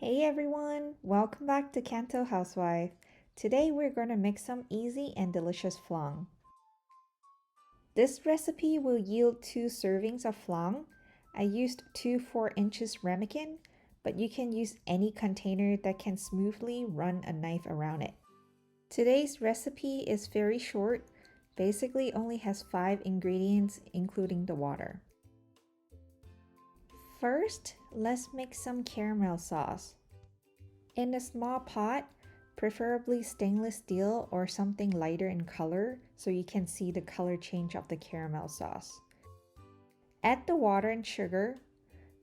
Hey everyone, welcome back to Kanto Housewife. Today we're going to make some easy and delicious flan. This recipe will yield 2 servings of flan. I used 2 4-inch ramekin, but you can use any container that can smoothly run a knife around it. Today's recipe is very short, basically only has 5 ingredients including the water. First, let's make some caramel sauce. In a small pot, preferably stainless steel or something lighter in color so you can see the color change of the caramel sauce. Add the water and sugar.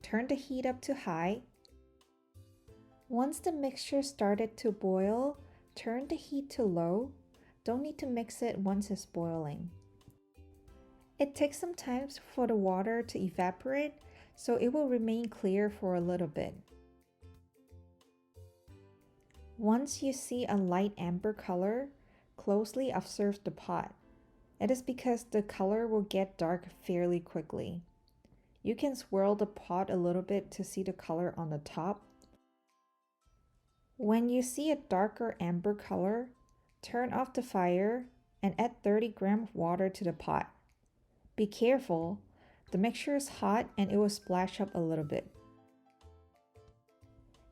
Turn the heat up to high. Once the mixture started to boil, turn the heat to low. Don't need to mix it once it's boiling. It takes some time for the water to evaporate, so it will remain clear for a little bit. Once you see a light amber color, closely observe the pot. It is because the color will get dark fairly quickly. You can swirl the pot a little bit to see the color on the top. When you see a darker amber color, turn off the fire and add 30 grams of water to the pot. Be careful, the mixture is hot and it will splash up a little bit.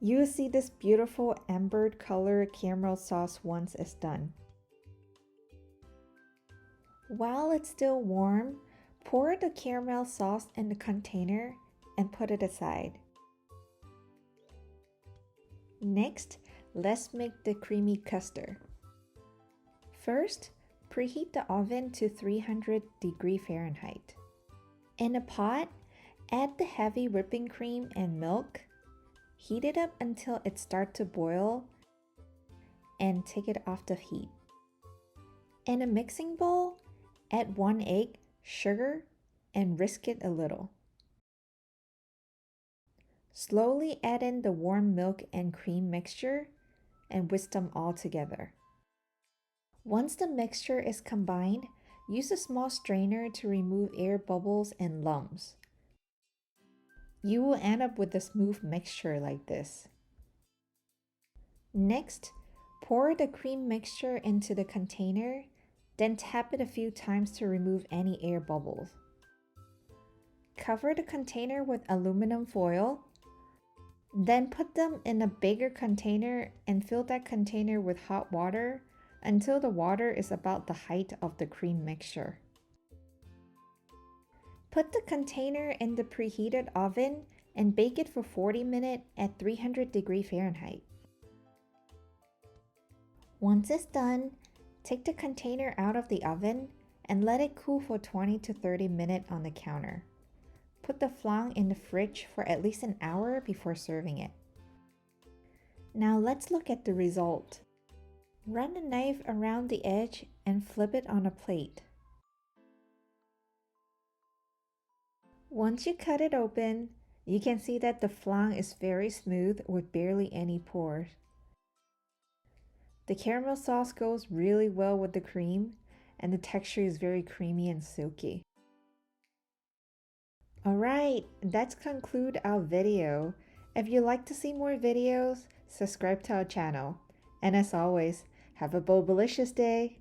You will see this beautiful ambered color caramel sauce once it's done. While it's still warm, pour the caramel sauce in the container and put it aside. Next, let's make the creamy custard. First, preheat the oven to 300 degrees Fahrenheit. In a pot, add the heavy whipping cream and milk. Heat it up until it starts to boil and take it off the heat. In a mixing bowl, add 1 egg, sugar, and whisk it a little. Slowly add in the warm milk and cream mixture and whisk them all together. Once the mixture is combined, use a small strainer to remove air bubbles and lumps. You will end up with a smooth mixture like this. Next, pour the cream mixture into the container, then tap it a few times to remove any air bubbles. Cover the container with aluminum foil, then put them in a bigger container and fill that container with hot water until the water is about the height of the cream mixture. Put the container in the preheated oven and bake it for 40 minutes at 300 degrees Fahrenheit. Once it's done, take the container out of the oven and let it cool for 20 to 30 minutes on the counter. Put the flan in the fridge for at least an hour before serving it. Now let's look at the result. Run a knife around the edge and flip it on a plate. Once you cut it open, you can see that the flan is very smooth with barely any pores. The caramel sauce goes really well with the cream, and the texture is very creamy and silky. Alright, that's conclude our video. If you'd like to see more videos, subscribe to our channel. And as always, have a bold-delicious day!